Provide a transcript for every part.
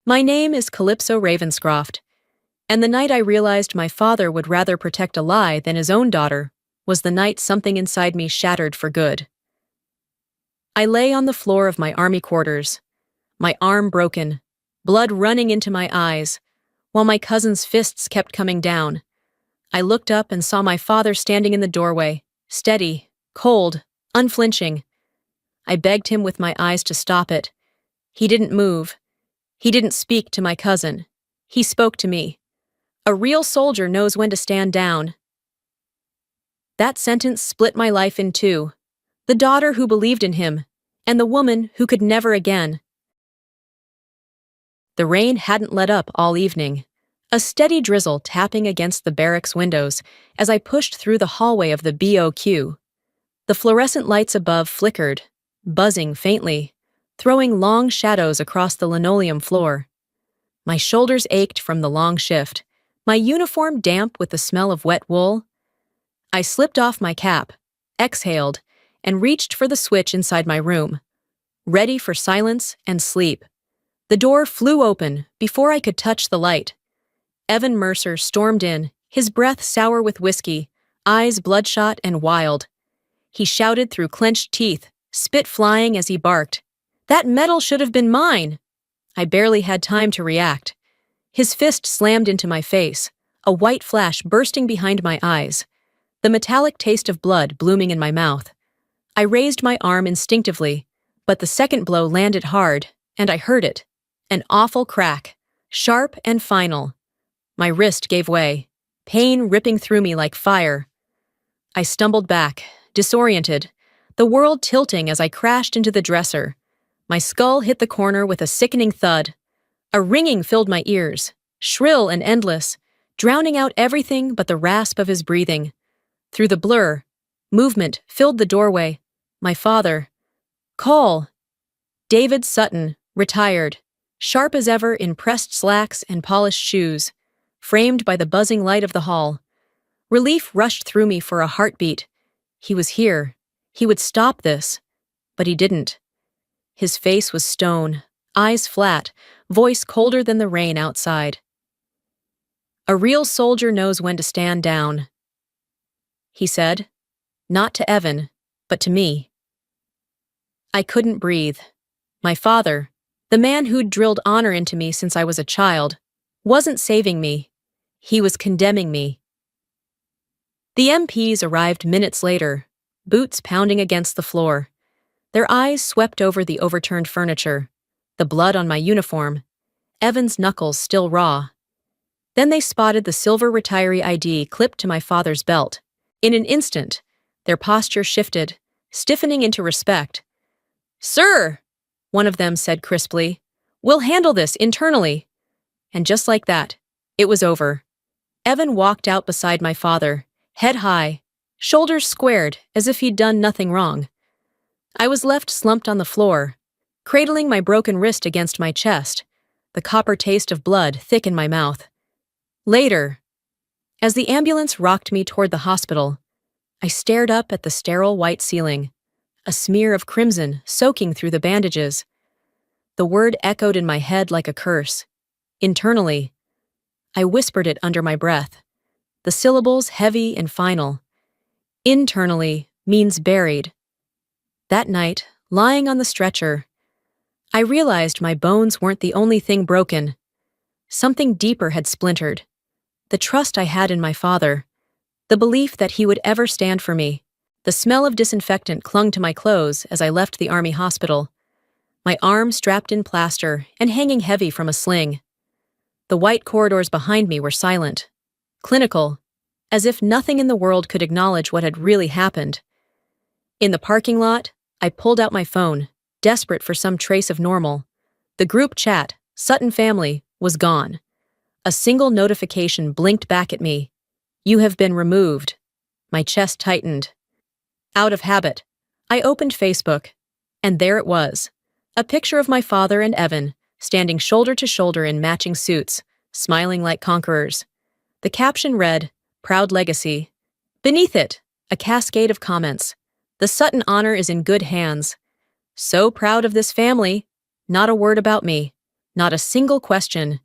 My name is Calypso Ravenscroft, and the night I realized my father would rather protect a lie than his own daughter was the night something inside me shattered for good. I lay on the floor of my army quarters, my arm broken, blood running into my eyes, while my cousin's fists kept coming down. I looked up and saw my father standing in the doorway, steady, cold, unflinching. I begged him with my eyes to stop it. He didn't move. He didn't speak to my cousin. He spoke to me. A real soldier knows when to stand down. That sentence split my life in two. The daughter who believed in him, and the woman who could never again. The rain hadn't let up all evening. A steady drizzle tapping against the barracks windows as I pushed through the hallway of the BOQ. The fluorescent lights above flickered, buzzing faintly, throwing long shadows across the linoleum floor. My shoulders ached from the long shift, my uniform damp with the smell of wet wool. I slipped off my cap, exhaled, and reached for the switch inside my room, ready for silence and sleep. The door flew open before I could touch the light. Evan Mercer stormed in, his breath sour with whiskey, eyes bloodshot and wild. He shouted through clenched teeth, spit flying as he barked, "That medal should have been mine!" I barely had time to react. His fist slammed into my face, a white flash bursting behind my eyes, the metallic taste of blood blooming in my mouth. I raised my arm instinctively, but the second blow landed hard, and I heard it. An awful crack, sharp and final. My wrist gave way, pain ripping through me like fire. I stumbled back, disoriented, the world tilting as I crashed into the dresser. My skull hit the corner with a sickening thud. A ringing filled my ears, shrill and endless, drowning out everything but the rasp of his breathing. Through the blur, movement filled the doorway. My father. Call. David Sutton, retired, sharp as ever in pressed slacks and polished shoes, framed by the buzzing light of the hall. Relief rushed through me for a heartbeat. He was here. He would stop this. But he didn't. His face was stone, eyes flat, voice colder than the rain outside. "A real soldier knows when to stand down," he said, not to Evan, but to me. I couldn't breathe. My father, the man who'd drilled honor into me since I was a child, wasn't saving me. He was condemning me. The MPs arrived minutes later, boots pounding against the floor. Their eyes swept over the overturned furniture, the blood on my uniform, Evan's knuckles still raw. Then they spotted the silver retiree ID clipped to my father's belt. In an instant, their posture shifted, stiffening into respect. "Sir," one of them said crisply, "we'll handle this internally." And just like that, it was over. Evan walked out beside my father, head high, shoulders squared as if he'd done nothing wrong. I was left slumped on the floor, cradling my broken wrist against my chest, the copper taste of blood thick in my mouth. Later, as the ambulance rocked me toward the hospital, I stared up at the sterile white ceiling, a smear of crimson soaking through the bandages. The word echoed in my head like a curse. Internally, I whispered it under my breath, the syllables heavy and final. Internally means buried. That night, lying on the stretcher, I realized my bones weren't the only thing broken. Something deeper had splintered. The trust I had in my father, the belief that he would ever stand for me. The smell of disinfectant clung to my clothes as I left the army hospital, my arm strapped in plaster and hanging heavy from a sling. The white corridors behind me were silent, clinical, as if nothing in the world could acknowledge what had really happened. In the parking lot, I pulled out my phone, desperate for some trace of normal. The group chat, Sutton family, was gone. A single notification blinked back at me. "You have been removed." My chest tightened. Out of habit, I opened Facebook, and there it was, a picture of my father and Evan, standing shoulder to shoulder in matching suits, smiling like conquerors. The caption read, "Proud Legacy." Beneath it, a cascade of comments. "The Sutton honor is in good hands. So proud of this family. Not a word about me. Not a single question.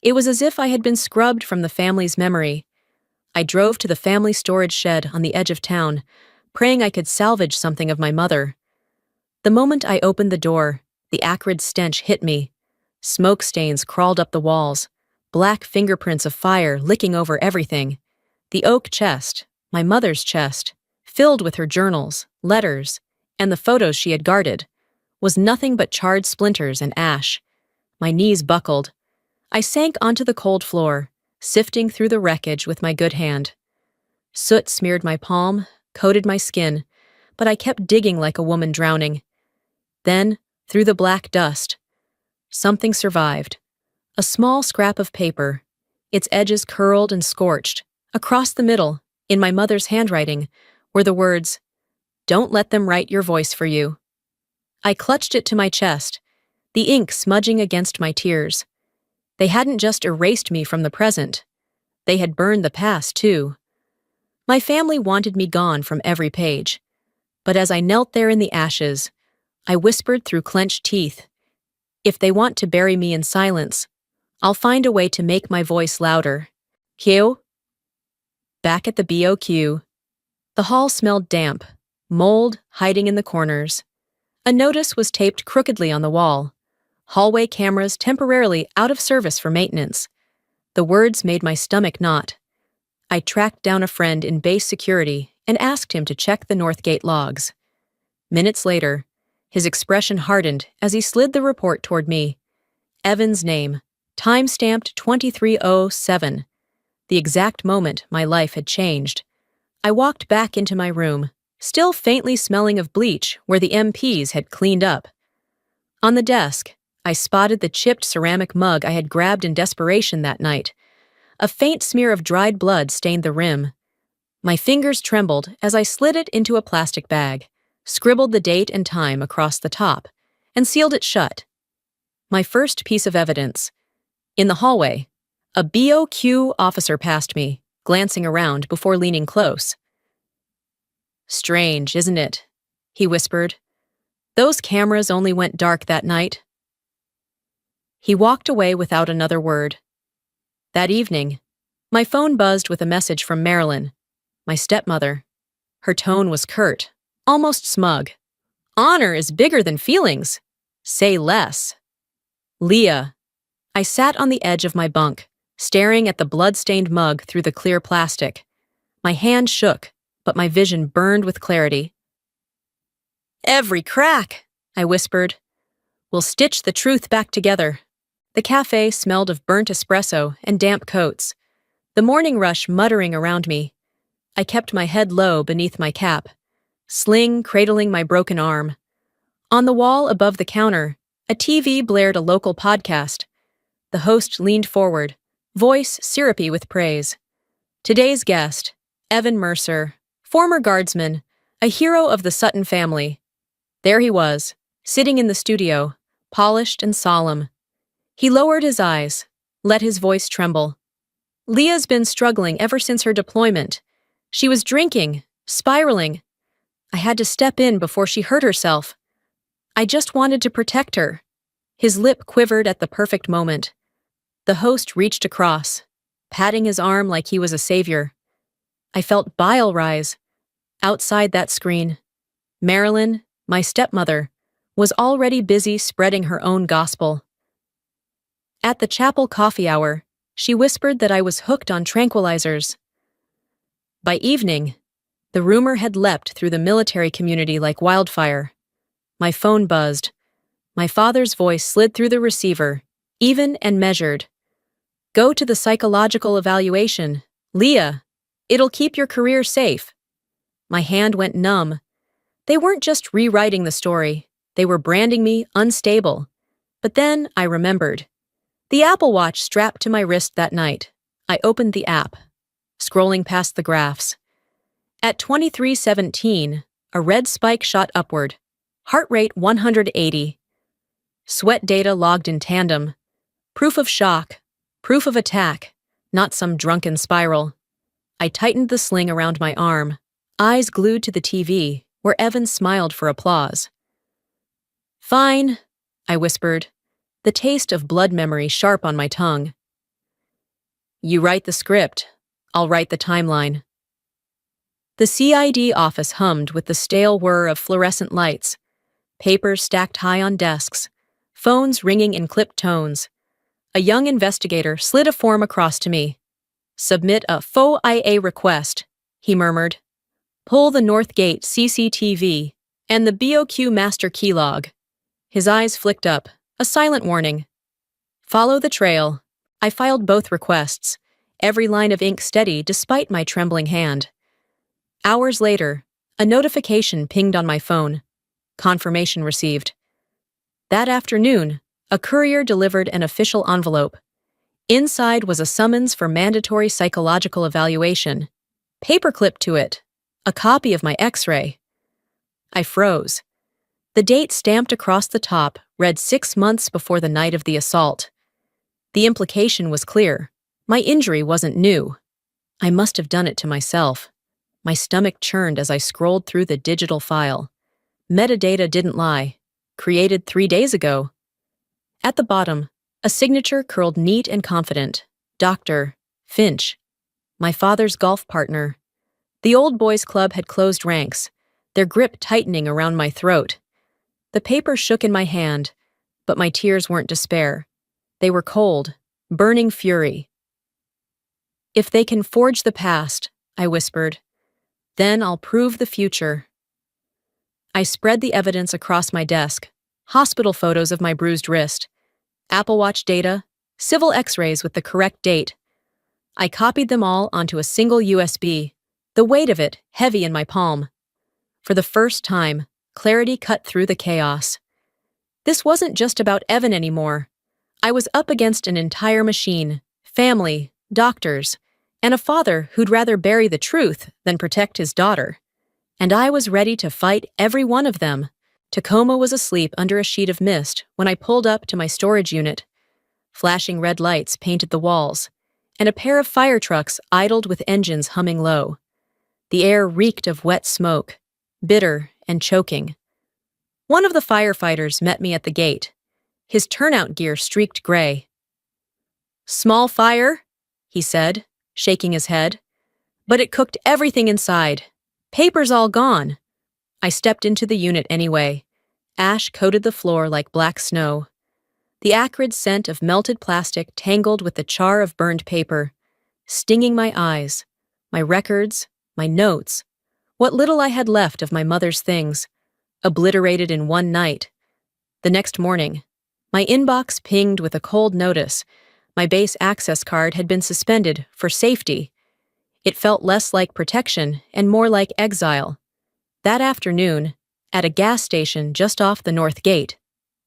It was as if I had been scrubbed from the family's memory. I drove to the family storage shed on the edge of town, praying I could salvage something of my mother. The moment I opened the door, the acrid stench hit me. Smoke stains crawled up the walls, black fingerprints of fire licking over everything. The oak chest, my mother's chest, filled with her journals, letters, and the photos she had guarded, was nothing but charred splinters and ash. My knees buckled. I sank onto the cold floor, sifting through the wreckage with my good hand. Soot smeared my palm, coated my skin, but I kept digging like a woman drowning. Then, through the black dust, something survived. A small scrap of paper, its edges curled and scorched. Across the middle, in my mother's handwriting, were the words, "Don't let them write your voice for you." I clutched it to my chest, the ink smudging against my tears. They hadn't just erased me from the present. They had burned the past, too. My family wanted me gone from every page. But as I knelt there in the ashes, I whispered through clenched teeth, "If they want to bury me in silence, I'll find a way to make my voice louder." Q? Back at the BOQ. The hall smelled damp, mold hiding in the corners. A notice was taped crookedly on the wall. Hallway cameras temporarily out of service for maintenance. The words made my stomach knot. I tracked down a friend in base security and asked him to check the Northgate logs. Minutes later, his expression hardened as he slid the report toward me. Evan's name, time-stamped 2307. The exact moment my life had changed. I walked back into my room, still faintly smelling of bleach where the MPs had cleaned up. On the desk, I spotted the chipped ceramic mug I had grabbed in desperation that night. A faint smear of dried blood stained the rim. My fingers trembled as I slid it into a plastic bag, scribbled the date and time across the top, and sealed it shut. My first piece of evidence. In the hallway, a BOQ officer passed me, glancing around before leaning close. "Strange, isn't it?" he whispered. "Those cameras only went dark that night." He walked away without another word. That evening, my phone buzzed with a message from Marilyn, my stepmother. Her tone was curt, almost smug. "Honor is bigger than feelings. Say less." "Leah." I sat on the edge of my bunk, staring at the blood-stained mug through the clear plastic. My hand shook, but my vision burned with clarity. "Every crack," I whispered. "We'll stitch the truth back together." The cafe smelled of burnt espresso and damp coats, the morning rush muttering around me. I kept my head low beneath my cap, sling cradling my broken arm. On the wall above the counter, a TV blared a local podcast. The host leaned forward, voice syrupy with praise. Today's guest, Evan Mercer, former guardsman, a hero of the Sutton family. There he was, sitting in the studio, polished and solemn. He lowered his eyes, let his voice tremble. "Leah's been struggling ever since her deployment. She was drinking, spiraling. I had to step in before she hurt herself. I just wanted to protect her." His lip quivered at the perfect moment. The host reached across, patting his arm like he was a savior. I felt bile rise. Outside that screen, Marilyn, my stepmother, was already busy spreading her own gospel. At the chapel coffee hour, she whispered that I was hooked on tranquilizers. By evening, the rumor had leapt through the military community like wildfire. My phone buzzed. My father's voice slid through the receiver, even and measured. "Go to the psychological evaluation, Leah. It'll keep your career safe." My hand went numb. They weren't just rewriting the story. They were branding me unstable. But then I remembered. The Apple Watch strapped to my wrist that night. I opened the app, scrolling past the graphs. At 23:17, a red spike shot upward, heart rate 180. Sweat data logged in tandem. Proof of shock, proof of attack, not some drunken spiral. I tightened the sling around my arm, eyes glued to the TV, where Evan smiled for applause. "Fine," I whispered. the taste of blood memory sharp on my tongue. You write the script, I'll write the timeline. The CID office hummed with the stale whir of fluorescent lights, papers stacked high on desks, phones ringing in clipped tones. A young investigator slid a form across to me. Submit a faux IA request, he murmured. Pull the North Gate CCTV and the BOQ master keylog. His eyes flicked up, a silent warning. Follow the trail. I filed both requests, every line of ink steady despite my trembling hand. Hours later, a notification pinged on my phone. Confirmation received. That afternoon, a courier delivered an official envelope. Inside was a summons for mandatory psychological evaluation. Paperclipped to it, a copy of my X-ray. I froze. The date stamped across the top read 6 months before the night of the assault. The implication was clear. My injury wasn't new. I must have done it to myself. My stomach churned as I scrolled through the digital file. Metadata didn't lie. Created 3 days ago. At the bottom, a signature curled neat and confident. Dr. Finch. My father's golf partner. The old boys club had closed ranks, their grip tightening around my throat. The paper shook in my hand, but my tears weren't despair. They were cold, burning fury. If they can forge the past, I whispered, then I'll prove the future. I spread the evidence across my desk, hospital photos of my bruised wrist, Apple Watch data, civil X-rays with the correct date. I copied them all onto a single USB, the weight of it heavy in my palm. For the first time, clarity cut through the chaos. This wasn't just about Evan anymore. I was up against an entire machine, family, doctors, and a father who'd rather bury the truth than protect his daughter. And I was ready to fight every one of them. Tacoma was asleep under a sheet of mist when I pulled up to my storage unit. Flashing red lights painted the walls, and a pair of fire trucks idled with engines humming low. The air reeked of wet smoke, bitter and choking. One of the firefighters met me at the gate. His turnout gear streaked gray. "Small fire," he said, shaking his head. "But it cooked everything inside. Paper's all gone." I stepped into the unit anyway. Ash coated the floor like black snow. The acrid scent of melted plastic tangled with the char of burned paper, stinging my eyes, my records, my notes, what little I had left of my mother's things, obliterated in one night. The next morning, my inbox pinged with a cold notice. My base access card had been suspended for safety. It felt less like protection and more like exile. That afternoon, at a gas station just off the North Gate,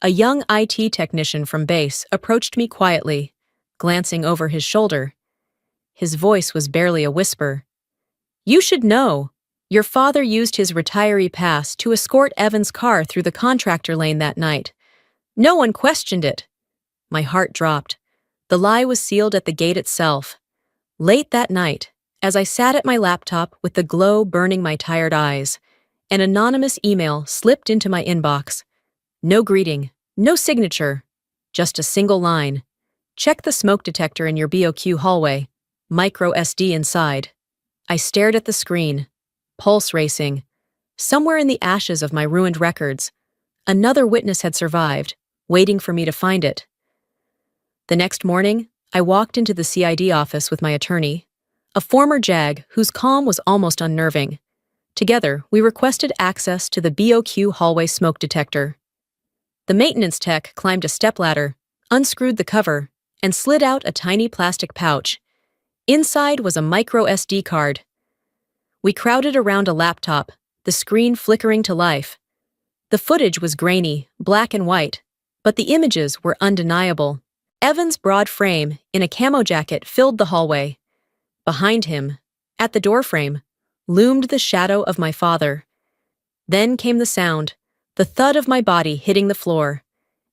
a young IT technician from base approached me quietly, glancing over his shoulder. His voice was barely a whisper. "You should know. Your father used his retiree pass to escort Evan's car through the contractor lane that night. No one questioned it." My heart dropped. The lie was sealed at the gate itself. Late that night, as I sat at my laptop with the glow burning my tired eyes, an anonymous email slipped into my inbox. No greeting, no signature, just a single line. "Check the smoke detector in your BOQ hallway. Micro SD inside." I stared at the screen, pulse racing. Somewhere in the ashes of my ruined records, another witness had survived, waiting for me to find it. The next morning, I walked into the CID office with my attorney, a former JAG whose calm was almost unnerving. Together, we requested access to the BOQ hallway smoke detector. The maintenance tech climbed a stepladder, unscrewed the cover, and slid out a tiny plastic pouch. Inside was a micro SD card. We crowded around a laptop, the screen flickering to life. The footage was grainy, black and white, but the images were undeniable. Evan's broad frame in a camo jacket filled the hallway. Behind him, at the doorframe, loomed the shadow of my father. Then came the sound, the thud of my body hitting the floor,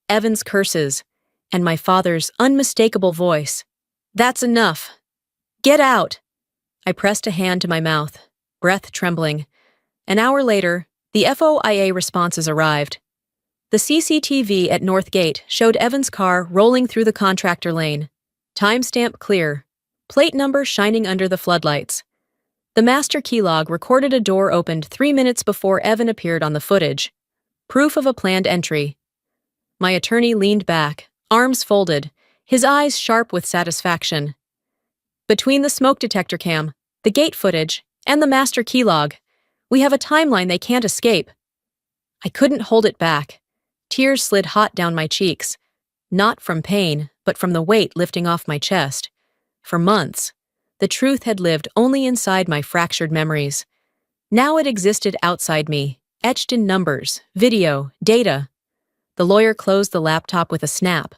Evan's curses, and my father's unmistakable voice. "That's enough. Get out." I pressed a hand to my mouth, breath trembling. An hour later, the FOIA responses arrived. The CCTV at North Gate showed Evan's car rolling through the contractor lane. Timestamp clear. Plate number shining under the floodlights. The master key log recorded a door opened 3 minutes before Evan appeared on the footage. Proof of a planned entry. My attorney leaned back, arms folded, his eyes sharp with satisfaction. Between the smoke detector cam, the gate footage, and the master key log, we have a timeline they can't escape. I couldn't hold it back. Tears slid hot down my cheeks. Not from pain, but from the weight lifting off my chest. For months, the truth had lived only inside my fractured memories. Now it existed outside me, etched in numbers, video, data. The lawyer closed the laptop with a snap,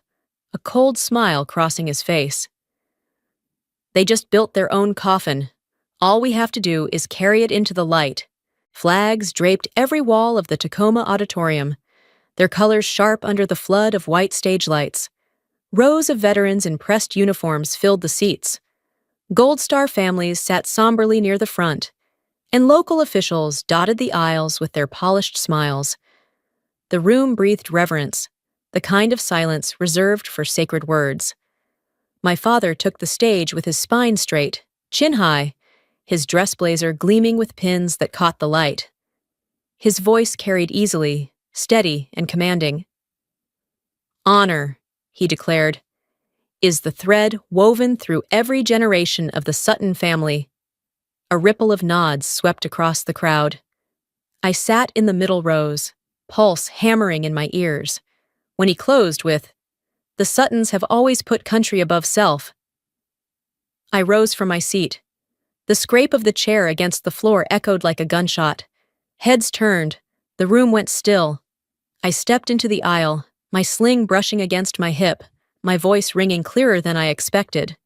a cold smile crossing his face. They just built their own coffin. All we have to do is carry it into the light. Flags draped every wall of the Tacoma Auditorium, their colors sharp under the flood of white stage lights. Rows of veterans in pressed uniforms filled the seats. Gold Star families sat somberly near the front, and local officials dotted the aisles with their polished smiles. The room breathed reverence, the kind of silence reserved for sacred words. My father took the stage with his spine straight, chin high, his dress blazer gleaming with pins that caught the light. His voice carried easily, steady and commanding. "Honor," he declared, "is the thread woven through every generation of the Sutton family." A ripple of nods swept across the crowd. I sat in the middle rows, pulse hammering in my ears, when he closed with, "The Suttons have always put country above self." I rose from my seat. The scrape of the chair against the floor echoed like a gunshot. Heads turned. The room went still. I stepped into the aisle, my sling brushing against my hip, my voice ringing clearer than I expected.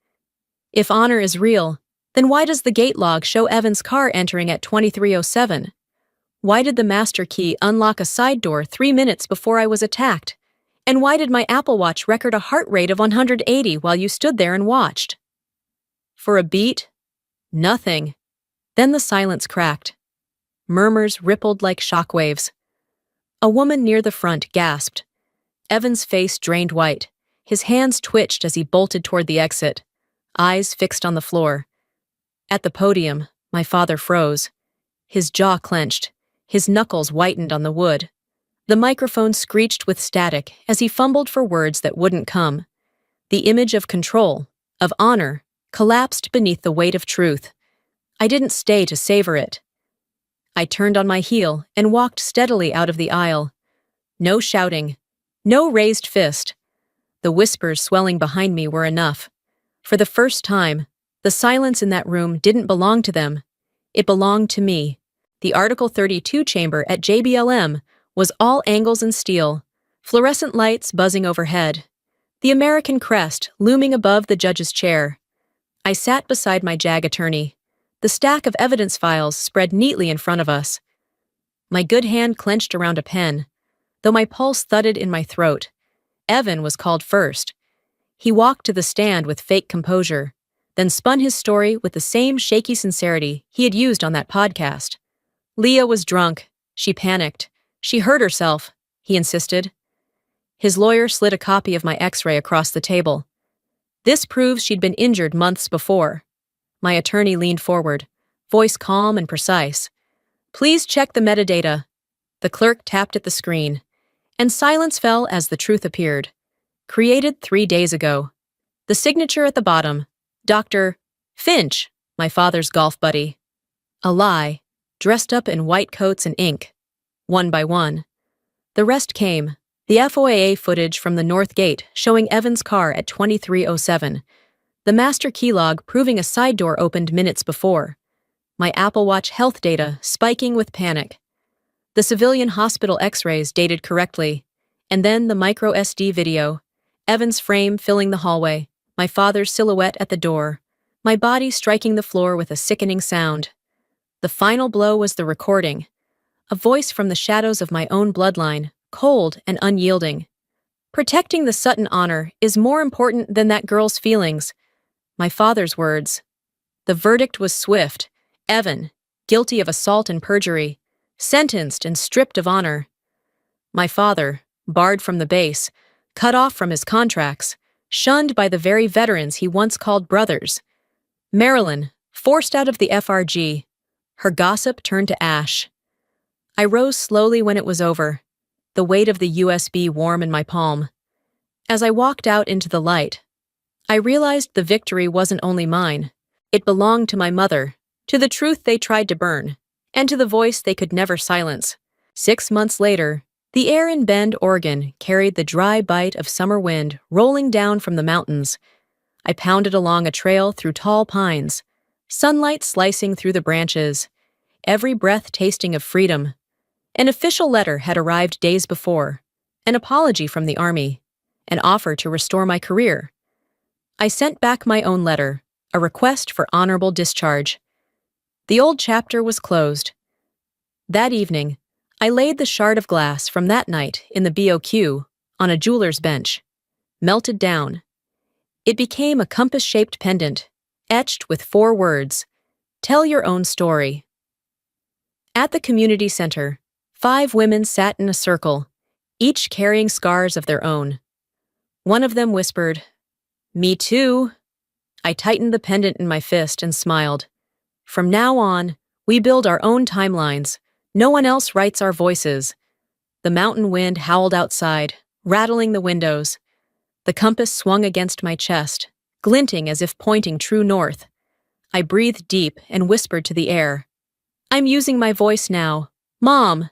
If honor is real, then why does the gate log show Evan's car entering at 23:07? Why did the master key unlock a side door 3 minutes before I was attacked? And why did my Apple Watch record a heart rate of 180 while you stood there and watched? For a beat, nothing. Then the silence cracked. Murmurs rippled like shockwaves. A woman near the front gasped. Evan's face drained white. His hands twitched as he bolted toward the exit, eyes fixed on the floor. At the podium, my father froze. His jaw clenched. His knuckles whitened on the wood. The microphone screeched with static as he fumbled for words that wouldn't come. The image of control, of honor, collapsed beneath the weight of truth. I didn't stay to savor it. I turned on my heel and walked steadily out of the aisle. No shouting, no raised fist. The whispers swelling behind me were enough. For the first time, the silence in that room didn't belong to them. It belonged to me. The Article 32 chamber at JBLM was all angles and steel, fluorescent lights buzzing overhead, the American crest looming above the judge's chair. I sat beside my JAG attorney, the stack of evidence files spread neatly in front of us. My good hand clenched around a pen, though my pulse thudded in my throat. Evan was called first. He walked to the stand with fake composure, then spun his story with the same shaky sincerity he had used on that podcast. Leah was drunk. She panicked. She hurt herself, he insisted. His lawyer slid a copy of my X-ray across the table. This proves she'd been injured months before. My attorney leaned forward, voice calm and precise. Please check the metadata. The clerk tapped at the screen, and silence fell as the truth appeared. Created 3 days ago. The signature at the bottom, Dr. Finch, my father's golf buddy. A lie, dressed up in white coats and ink. One by one. The rest came, the FOIA footage from the North Gate showing Evan's car at 23:07, the master key log proving a side door opened minutes before, my Apple Watch health data spiking with panic, the civilian hospital x-rays dated correctly, and then the micro SD video, Evan's frame filling the hallway, my father's silhouette at the door, my body striking the floor with a sickening sound. The final blow was the recording, a voice from the shadows of my own bloodline, cold and unyielding. Protecting the Sutton honor is more important than that girl's feelings. My father's words. The verdict was swift. Evan, guilty of assault and perjury, sentenced and stripped of honor. My father, barred from the base, cut off from his contracts, shunned by the very veterans he once called brothers. Marilyn, forced out of the FRG, her gossip turned to ash. I rose slowly when it was over, the weight of the USB warm in my palm. As I walked out into the light, I realized the victory wasn't only mine. It belonged to my mother, to the truth they tried to burn, and to the voice they could never silence. 6 months later, the air in Bend, Oregon carried the dry bite of summer wind rolling down from the mountains. I pounded along a trail through tall pines, sunlight slicing through the branches, every breath tasting of freedom. An official letter had arrived days before, an apology from the Army, an offer to restore my career. I sent back my own letter, a request for honorable discharge. The old chapter was closed. That evening, I laid the shard of glass from that night in the BOQ on a jeweler's bench, melted down. It became a compass-shaped pendant, etched with 4 words, "Tell your own story." At the community center, 5 women sat in a circle, each carrying scars of their own. One of them whispered, "Me too." I tightened the pendant in my fist and smiled. From now on, we build our own timelines. No one else writes our voices. The mountain wind howled outside, rattling the windows. The compass swung against my chest, glinting as if pointing true north. I breathed deep and whispered to the air, "I'm using my voice now. Mom,